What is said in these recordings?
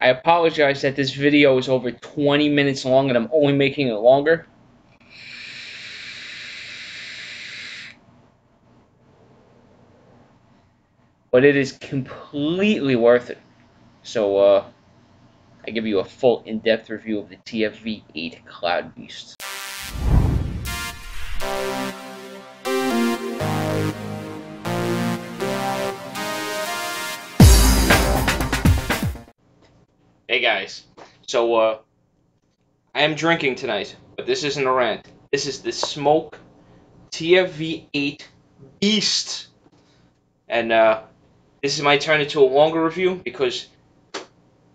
I apologize that this video is over 20 minutes long and I'm only making it longer. But it is completely worth it. So, I give you a full in-depth review of the TFV8 Cloud Beast. Hey guys, so I am drinking tonight, but this isn't a rant. This is the Smok TFV8 Beast, and this might turn into a longer review because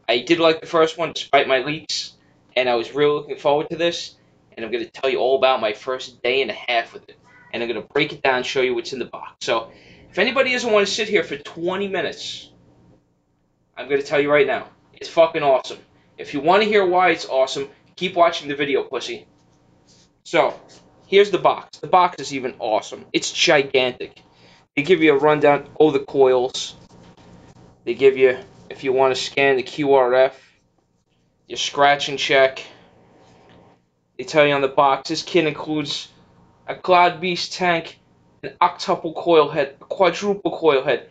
I did like the first one despite my leaks, and I was really looking forward to this, and I'm going to tell you all about my first day and a half with it, and I'm going to break it down and show you what's in the box. So, if anybody doesn't want to sit here for 20 minutes, I'm going to tell you right now, it's fucking awesome. If you want to hear why it's awesome, keep watching the video, pussy. So, here's the box. The box is even awesome. It's gigantic. They give you a rundown of the coils. They give you, if you want to scan the QRF, your scratch and check. They tell you on the box, this kit includes a Cloud Beast tank, an octuple coil head, a quadruple coil head,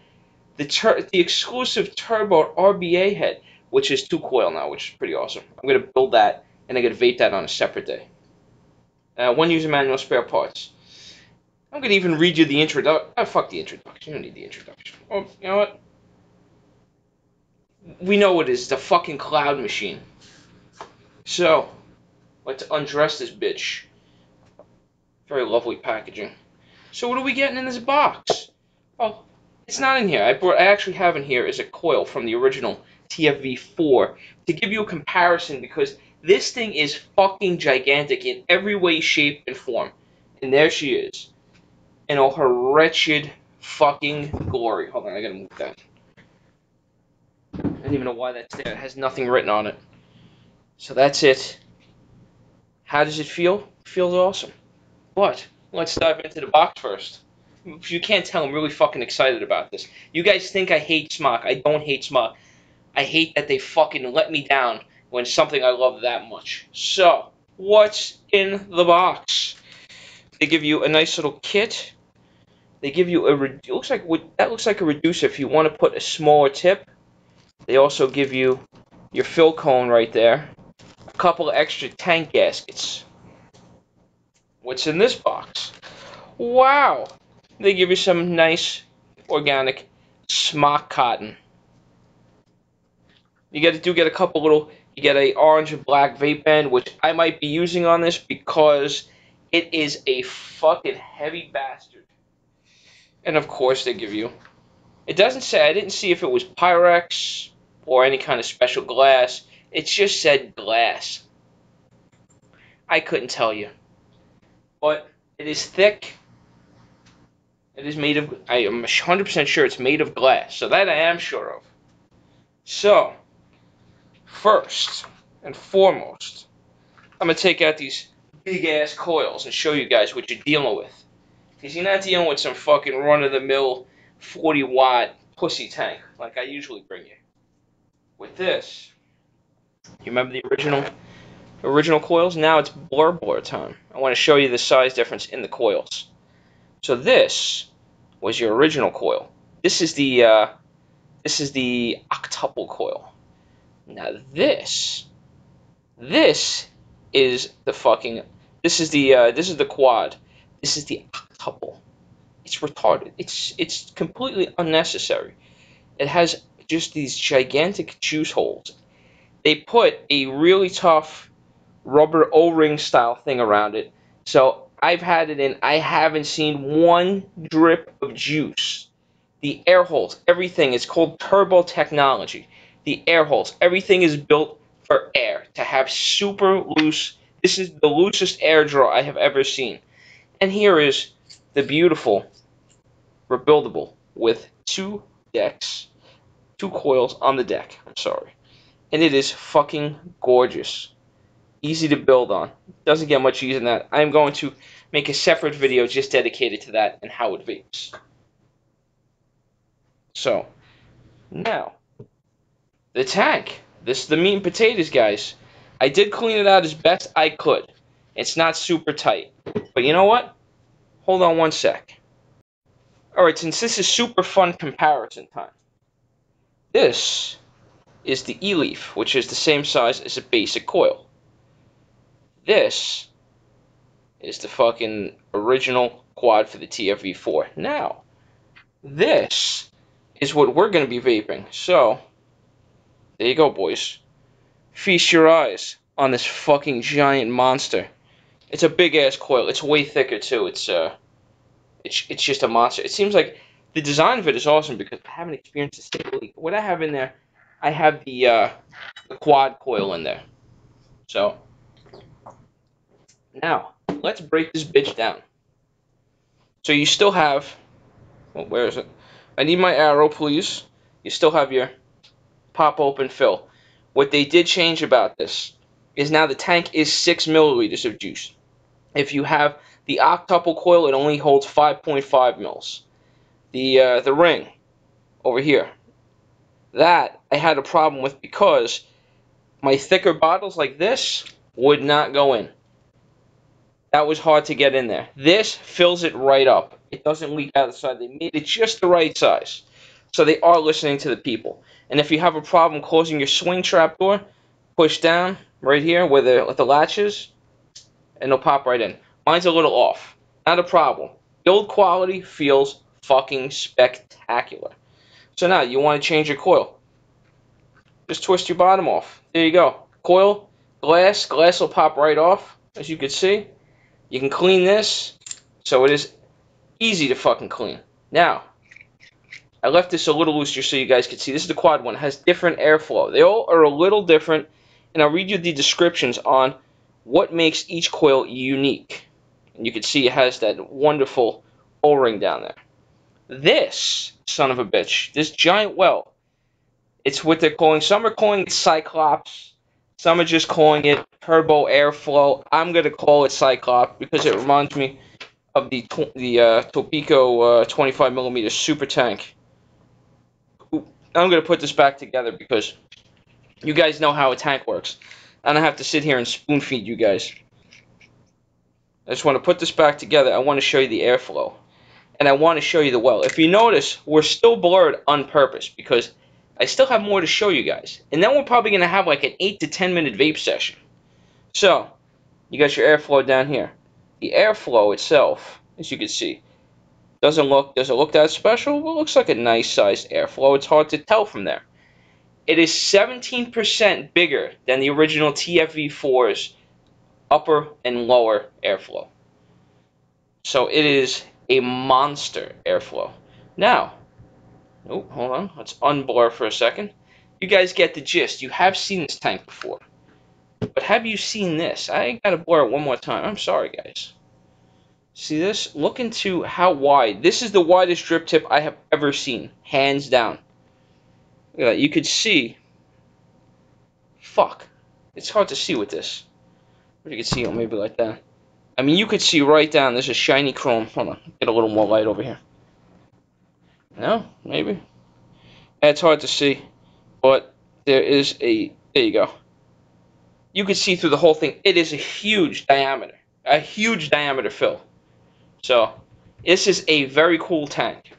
the exclusive turbo RBA head, which is 2 coil now, which is pretty awesome. I'm going to build that, and I'm going to vape that on a separate day. 1 user manual, spare parts. I'm going to even read you the introduction. Oh, fuck the introduction. You don't need the introduction. Oh, you know what? We know what it is. It's a fucking cloud machine. So, let's undress this bitch. Very lovely packaging. So what are we getting in this box? Oh, it's not in here. I actually have in here is a coil from the original TFV4 to give you a comparison because this thing is fucking gigantic in every way, shape, and form. And there she is. In all her wretched fucking glory. Hold on, I gotta move that. I don't even know why that's there. It has nothing written on it. So that's it. How does it feel? It feels awesome. But let's dive into the box first. If you can't tell, I'm really fucking excited about this. You guys think I hate Smok. I don't hate Smok. I hate that they fucking let me down when something I love that much. So, what's in the box? They give you a nice little kit. They give you that looks like a reducer if you want to put a smaller tip. They also give you your fill cone right there. A couple of extra tank gaskets. What's in this box? Wow! They give you some nice organic Smok cotton. You get a couple little. You get a orange and black vape pen, which I might be using on this because it is a fucking heavy bastard. And of course they give you. It doesn't say. I didn't see if it was Pyrex or any kind of special glass. It just said glass. I couldn't tell you, but it is thick. It is made of. I am 100% sure it's made of glass. So that I am sure of. So. First and foremost, I'm going to take out these big-ass coils and show you guys what you're dealing with. Because you're not dealing with some fucking run-of-the-mill 40-watt pussy tank like I usually bring you. With this, you remember the original coils? Now it's blur time. I want to show you the size difference in the coils. So this was your original coil. This is the octuple coil. Now this is the fucking. This is the quad. This is the octuple. It's retarded. It's completely unnecessary. It has just these gigantic juice holes. They put a really tough rubber O-ring style thing around it. So I've had it in. I haven't seen one drip of juice. The air holes, everything is called turbo technology. The air holes, everything is built for air, to have super loose. This is the loosest air draw I have ever seen. And here is the beautiful rebuildable with 2 decks, 2 coils on the deck. I'm sorry. And it is fucking gorgeous. Easy to build on. Doesn't get much easier than that. I'm going to make a separate video just dedicated to that and how it vapes. So, now, the tank. this is the meat and potatoes, guys. I did clean it out as best I could. It's not super tight. But you know what? Hold on one sec. Alright, since this is super fun comparison time, this is the E-Leaf, which is the same size as a basic coil. This is the fucking original quad for the TFV4. Now, this is what we're going to be vaping. So, there you go, boys. Feast your eyes on this fucking giant monster. It's a big ass coil. It's way thicker too. It's just a monster. It seems like the design of it is awesome because I haven't experienced a single leak. What I have in there, I have the quad coil in there. So now let's break this bitch down. So you still have, well, where is it? I need my arrow, please. You still have your pop open fill. What they did change about this is now the tank is 6 milliliters of juice. If you have the octuple coil, it only holds 5.5 mils. The ring over here, that I had a problem with because my thicker bottles like this would not go in. That was hard to get in there. This fills it right up. It doesn't leak out the side. They made it just the right size. So they are listening to the people. And if you have a problem closing your swing trap door, push down right here where the latch is, and it'll pop right in. Mine's a little off. Not a problem. Build quality feels fucking spectacular. So now you want to change your coil. Just twist your bottom off. There you go. Coil, glass will pop right off, as you can see. You can clean this, so it is easy to fucking clean. Now, I left this a little loose just so you guys can see. This is the quad one. It has different airflow. They all are a little different, and I'll read you the descriptions on what makes each coil unique. And you can see it has that wonderful O-ring down there. This son of a bitch, this giant well, it's what they're calling, some are calling it Cyclops, some are just calling it turbo airflow. I'm going to call it Cyclops because it reminds me of the Topico 25mm super tank. I'm going to put this back together because you guys know how a tank works. I don't have to sit here and spoon feed you guys. I just want to put this back together. I want to show you the airflow. And I want to show you the well. If you notice, we're still blurred on purpose because I still have more to show you guys. And then we're probably going to have like an 8 to 10 minute vape session. So, you got your airflow down here. The airflow itself, as you can see, does it look that special? Well, it looks like a nice sized airflow. It's hard to tell from there. It is 17% bigger than the original TFV4's upper and lower airflow. So it is a monster airflow. Now, oh, hold on. Let's unblur for a second. You guys get the gist. You have seen this tank before. But have you seen this? I gotta blur it one more time. I'm sorry, guys. See this? Look into how wide. This is the widest drip tip I have ever seen. Hands down. Look at that. You could see. Fuck. It's hard to see with this. But you could see it maybe like that. I mean, you could see right down. There's a shiny chrome. Hold on. Get a little more light over here. No? Maybe? It's hard to see. But there is a... There you go. You can see through the whole thing. It is a huge diameter. A huge diameter fill. So, this is a very cool tank.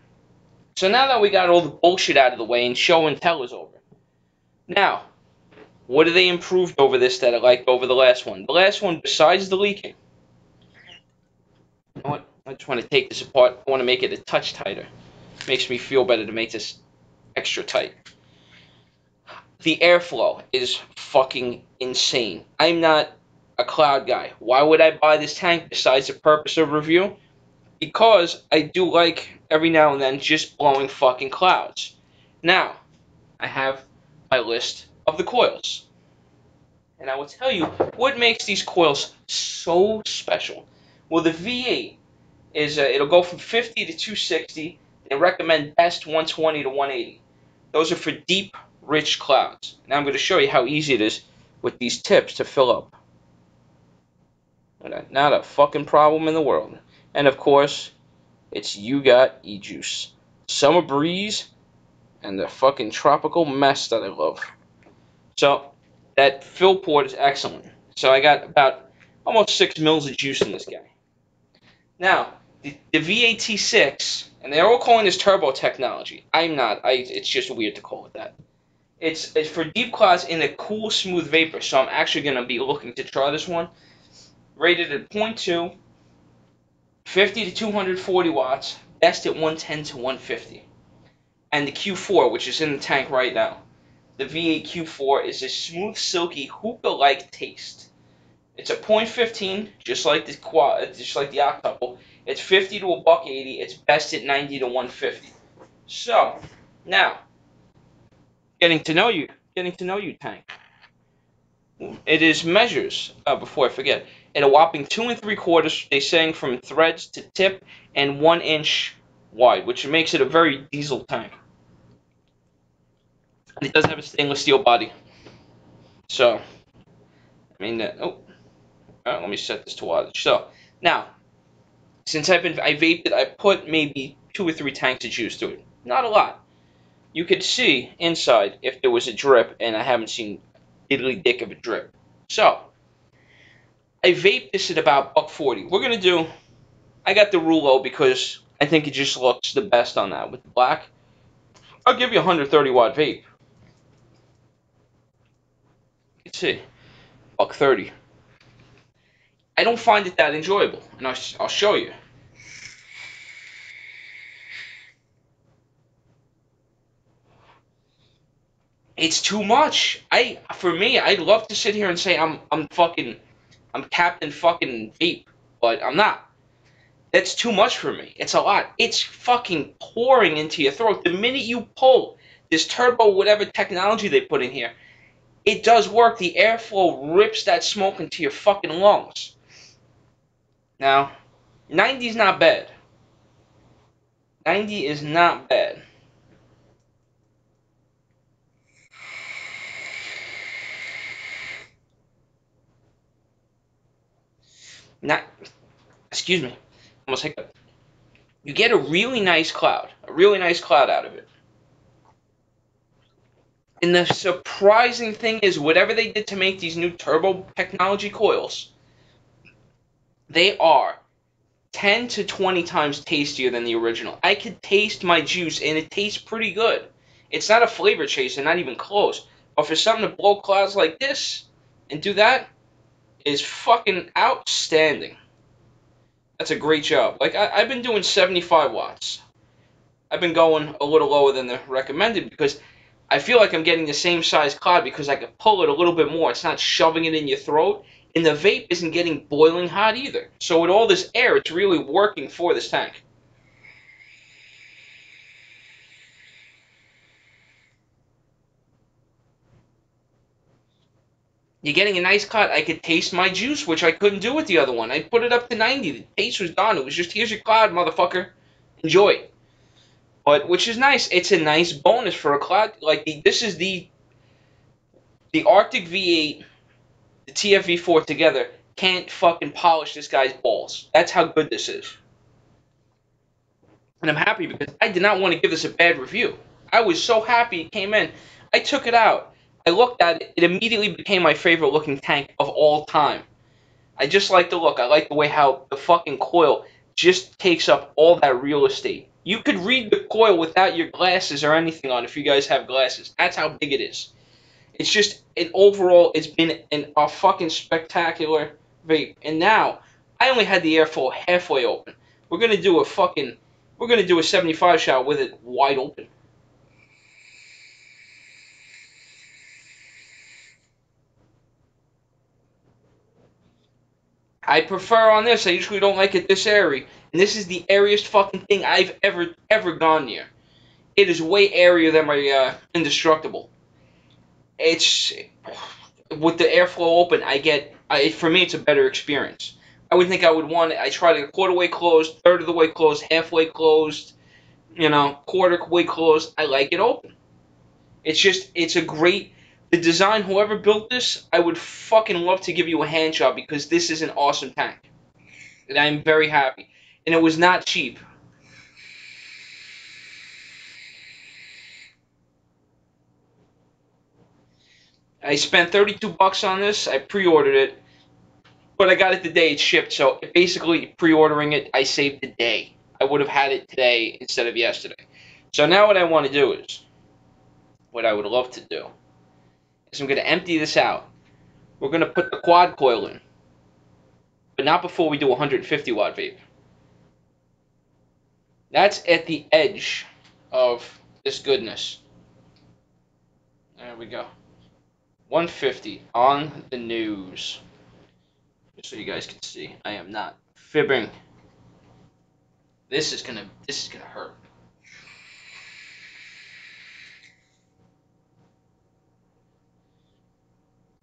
So now that we got all the bullshit out of the way and show and tell is over. Now, what have they improved over this that I liked over the last one? The last one, besides the leaking. You know what? I just want to take this apart. I want to make it a touch tighter. Makes me feel better to make this extra tight. The airflow is fucking insane. I'm not a cloud guy. Why would I buy this tank besides the purpose of review? Because I do like, every now and then, just blowing fucking clouds. Now, I have my list of the coils. And I will tell you what makes these coils so special. Well, the V8 is, it'll go from 50 to 260. They recommend best 120 to 180. Those are for deep, rich clouds. Now I'm going to show you how easy it is with these tips to fill up. Not a fucking problem in the world. And of course, it's You Got E-Juice. Summer breeze and the fucking tropical mess that I love. So that fill port is excellent. So I got about almost 6 mils of juice in this guy. Now, the VAT6, and they're all calling this turbo technology. I'm not. It's just weird to call it that. It's for deep clouds in a cool, smooth vapor. So I'm actually going to be looking to try this one. Rated at 0.2, 50 to 240 watts, best at 110 to 150. And the Q4, which is in the tank right now. The V8 Q4 is a smooth, silky, hookah-like taste. It's a .15, just like the octuple. It's 50 to a buck 80. It's best at 90 to 150. So now, getting to know you, tank. It is measures. Before I forget, at a whopping 2 3/4. They saying from threads to tip and 1 inch wide, which makes it a very diesel tank. And it does have a stainless steel body. So I mean, let me set this to wattage. So now, since I vaped it, I put maybe 2 or 3 tanks of juice through it. Not a lot. You could see inside if there was a drip, and I haven't seen diddly dick of a drip. So I vaped this at about $1.40. We're gonna do. I got the Rulo because I think it just looks the best on that with the black. I'll give you a 130 watt vape. You can see, $1.30. I don't find it that enjoyable, and I'll show you. It's too much. For me, I'd love to sit here and say I'm Captain fucking Vape, but I'm not. That's too much for me. It's a lot. It's fucking pouring into your throat. The minute you pull this turbo whatever technology they put in here, it does work. The airflow rips that smoke into your fucking lungs. Now, 90 is not bad. 90 is not bad. Not, excuse me, almost hiccup. You get a really nice cloud, out of it. And the surprising thing is, whatever they did to make these new turbo technology coils, they are 10 to 20 times tastier than the original. I could taste my juice, and it tastes pretty good. It's not a flavor chaser, not even close. But for something to blow clouds like this and do that is fucking outstanding. That's a great job. Like, I've been doing 75 watts. I've been going a little lower than the recommended because I feel like I'm getting the same size cloud because I can pull it a little bit more. It's not shoving it in your throat. And the vape isn't getting boiling hot either. So with all this air, it's really working for this tank. You're getting a nice cut. I could taste my juice, which I couldn't do with the other one. I put it up to 90. The taste was done. It was just, here's your cloud, motherfucker. Enjoy. But, which is nice. It's a nice bonus for a cloud. Like, this is the Arctic V8, the TFV4 together can't fucking polish this guy's balls. That's how good this is. And I'm happy because I did not want to give this a bad review. I was so happy it came in. I took it out. I looked at it. It immediately became my favorite looking tank of all time. I just like the look. I like the way how the fucking coil just takes up all that real estate. You could read the coil without your glasses or anything on if you guys have glasses. That's how big it is. It's just, overall, it's been a fucking spectacular vape. And now, I only had the airflow halfway open. We're gonna do a 75 shot with it wide open. I prefer on this. I usually don't like it this airy. And this is the airiest fucking thing I've ever gone near. It is way airier than my Indestructible. It's, with the airflow open, for me, it's a better experience. I would think I would want it. I tried it a quarter way closed, third of the way closed, halfway closed, quarter way closed. I like it open. It's a great, the design, whoever built this, I would fucking love to give you a hand job because this is an awesome tank. And I'm very happy. And it was not cheap. I spent 32 bucks on this. I pre-ordered it, but I got it the day it shipped. So basically, pre-ordering it, I saved the day. I would have had it today instead of yesterday. So now what I want to do is, what I would love to do, is I'm going to empty this out. We're going to put the quad coil in, but not before we do 150 watt vape. That's at the edge of this goodness. There we go. 150 on the news. Just so you guys can see, I am not fibbing. This is gonna hurt.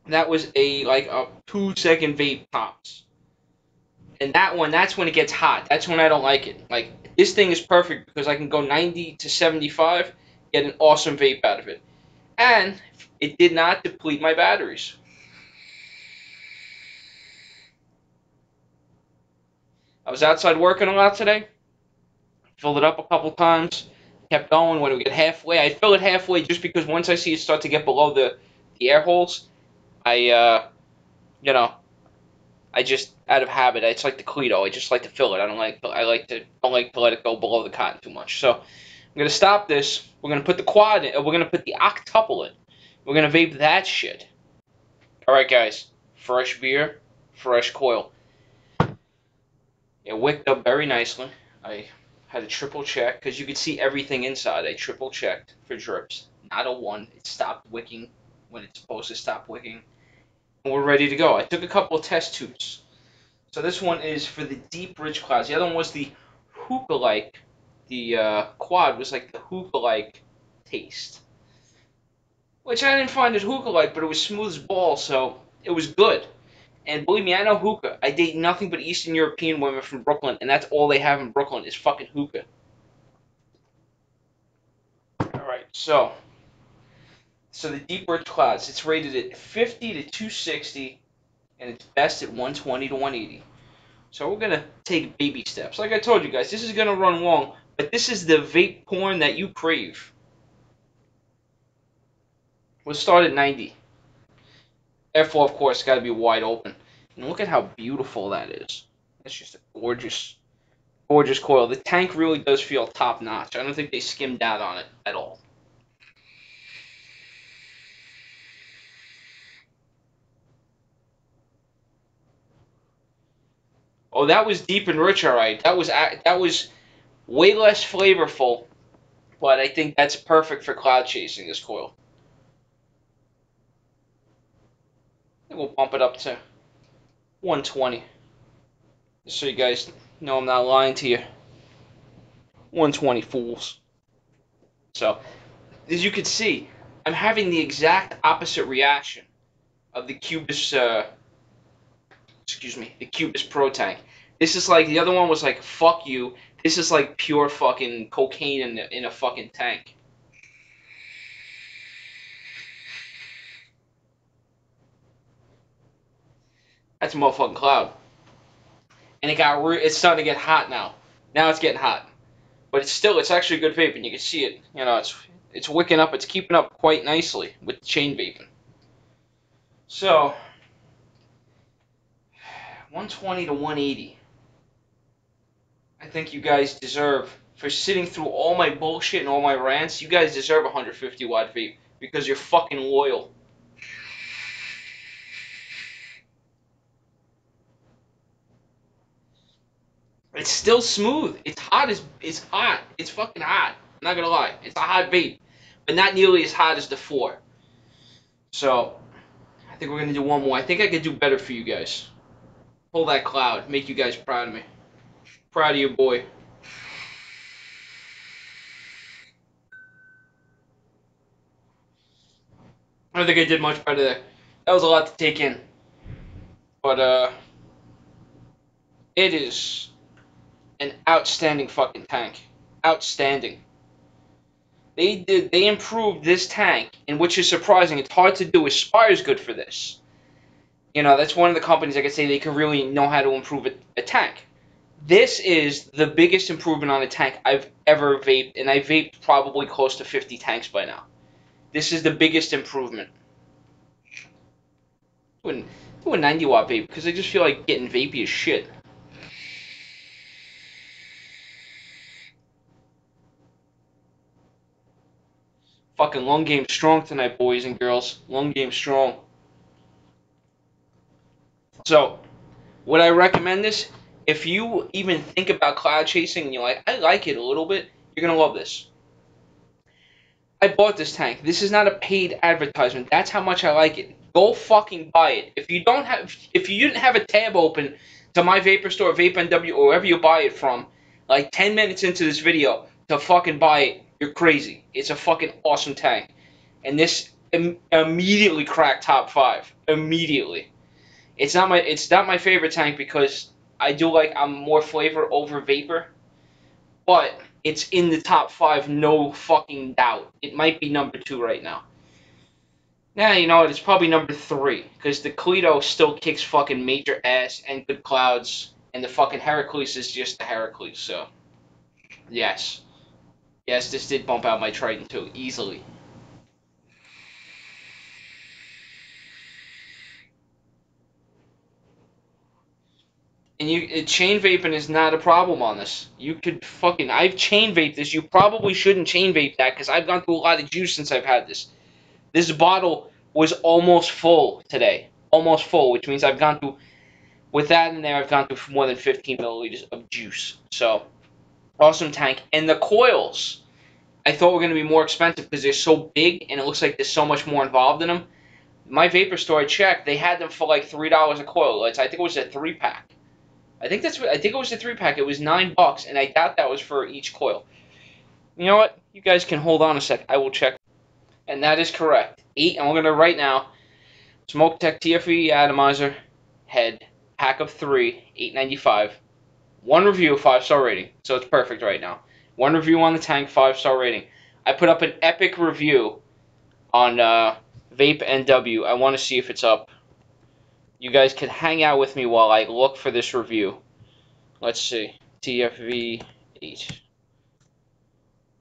That was like a 2-second vape tops. And that's when it gets hot. That's when I don't like it. Like, this thing is perfect because I can go 90 to 75, get an awesome vape out of it. And it did not deplete my batteries. I was outside working a lot today. Filled it up a couple times. Kept going. When we get halfway, I fill it halfway just because once I see it start to get below the air holes, I I just out of habit. It's like the Cleto. I just like to fill it. I don't like to let it go below the cotton too much. So I'm gonna stop this. We're gonna put the quad in. We're gonna put the octuple in. We're gonna vape that shit. All right, guys. Fresh beer, fresh coil. It wicked up very nicely. I had a triple check because you could see everything inside. I triple checked for drips. Not a one. It stopped wicking when it's supposed to stop wicking. And we're ready to go. I took a couple of test tubes. So this one is for the deep, rich clouds. The other one was the hookah-like. The quad was like the hookah-like taste. Which I didn't find it hookah-like, but it was smooth as balls, so it was good. And believe me, I know hookah. I date nothing but Eastern European women from Brooklyn, and that's all they have in Brooklyn is fucking hookah. Alright, so the deep, rich clouds, it's rated at 50 to 260, and it's best at 120 to 180. So we're going to take baby steps. Like I told you guys, this is going to run long, but this is the vape porn that you crave. We'll start at 90. Therefore, of course, got to be wide open. And look at how beautiful that is. That's just a gorgeous, gorgeous coil. The tank really does feel top-notch. I don't think they skimmed out on it at all. Oh, that was deep and rich, all right. That was way less flavorful, but I think that's perfect for cloud chasing, this coil. And we'll bump it up to 120. Just so you guys know I'm not lying to you. 120, fools. So, as you can see, I'm having the exact opposite reaction of the Cubis, the Cubis Pro tank. This is like, the other one was like, fuck you. This is like pure fucking cocaine in a fucking tank. That's a motherfucking cloud. And it's starting to get hot now. Now it's getting hot. But it's actually good vaping. You can see it. You know, it's wicking up. It's keeping up quite nicely with chain vaping. So, 120 to 180. I think you guys deserve, for sitting through all my bullshit and all my rants, you guys deserve 150 watt vape because you're fucking loyal. It's still smooth. It's hot. It's hot. It's fucking hot. I'm not gonna lie. It's a hot vape, but not nearly as hot as the 4. So, I think we're gonna do one more. I think I could do better for you guys. Pull that cloud. Make you guys proud of me. Proud of your boy. I don't think I did much better there. That was a lot to take in. But, it is an outstanding fucking tank. Outstanding. They improved this tank, and which is surprising. It's hard to do. Aspire's good for this. You know, that's one of the companies I could say they can really know how to improve a tank. This is the biggest improvement on a tank I've ever vaped, and I vaped probably close to 50 tanks by now. This is the biggest improvement. Do a 90-watt vape because I just feel like getting vapey as shit. Fucking lung game strong tonight, boys and girls. Lung game strong. So, would I recommend this? If you even think about cloud chasing and you're like, I like it a little bit, you're gonna love this. I bought this tank. This is not a paid advertisement. That's how much I like it. Go fucking buy it. If you didn't have a tab open to my vapor store, Vape NW, or wherever you buy it from, like 10 minutes into this video to fucking buy it, you're crazy. It's a fucking awesome tank. And this immediately cracked top 5. Immediately. It's not my favorite tank because I'm more flavor over vapor, but it's in the top 5, no fucking doubt. It might be number 2 right now. Nah, you know what? It's probably number 3 because the Cleto still kicks fucking major ass and good clouds, and the fucking Heracles is just the Heracles. So, yes, this did bump out my Triton too easily. And chain vaping is not a problem on this. You could fucking I've chain vaped this. You probably shouldn't chain vape that because I've gone through a lot of juice since I've had this. This bottle was almost full today. Almost full, which means I've gone through, with that in there, I've gone through more than 15 milliliters of juice. So, awesome tank. And the coils, I thought were going to be more expensive because they're so big and it looks like there's so much more involved in them. My vapor store, I checked, they had them for like $3 a coil. I think it was a 3-pack. I think it was a 3-pack. It was $9, and I doubt that was for each coil. You know what? You guys can hold on a sec. I will check. And that is correct. 8, and we're going to right now, Smok TFV8 atomizer, head, pack of 3, $8.95. 1 review, 5-star rating. So it's perfect right now. 1 review on the tank, 5-star rating. I put up an epic review on Vape NW. I want to see if it's up. You guys can hang out with me while I look for this review. Let's see. TFV8.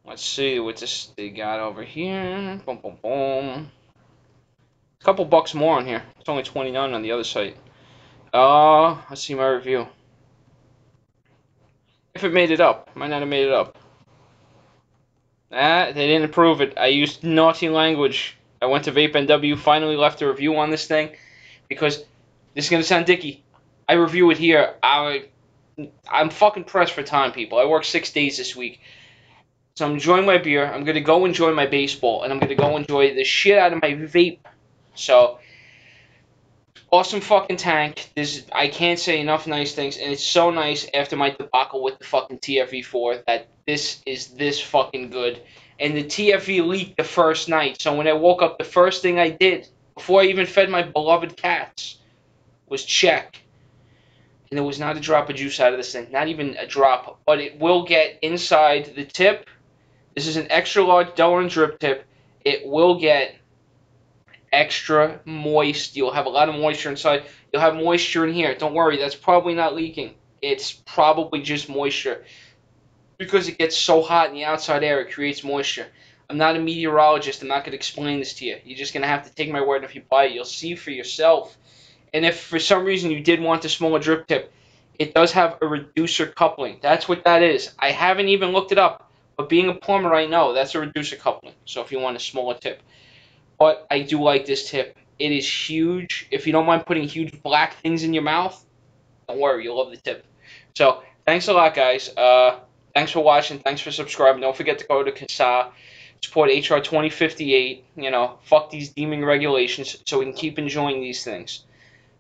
Let's see what this they got over here. Boom, boom, boom. A couple bucks more on here. It's only 29 on the other site. Let's see my review. If it made it up. Might not have made it up. They didn't approve it. I used naughty language. I went to Vape NW, finally left a review on this thing. Because, this is going to sound dicky. I review it here. I'm fucking pressed for time, people. I work 6 days this week. So I'm enjoying my beer. I'm going to go enjoy my baseball. And I'm going to go enjoy the shit out of my vape. So, awesome fucking tank. I can't say enough nice things. And it's so nice after my debacle with the fucking TFV4 that this is this fucking good. And the TFV leaked the first night. So when I woke up, the first thing I did, before I even fed my beloved cats, was check. And there was not a drop of juice out of this thing. Not even a drop. But it will get inside the tip. This is an extra large Delrin drip tip. It will get extra moist. You'll have a lot of moisture inside. You'll have moisture in here. Don't worry, that's probably not leaking. It's probably just moisture. Because it gets so hot in the outside air, it creates moisture. I'm not a meteorologist. I'm not going to explain this to you. You're just going to have to take my word. If you buy it, you'll see for yourself. And if for some reason you did want the smaller drip tip, it does have a reducer coupling. That's what that is. I haven't even looked it up. But being a plumber, I know that's a reducer coupling. So if you want a smaller tip. But I do like this tip. It is huge. If you don't mind putting huge black things in your mouth, don't worry, you'll love the tip. So, thanks a lot, guys. Thanks for watching. Thanks for subscribing. Don't forget to go to CASA. Support HR 2058. You know, fuck these deeming regulations so we can keep enjoying these things.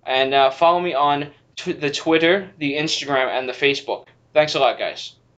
And follow me on the Twitter, the Instagram, and the Facebook. Thanks a lot, guys.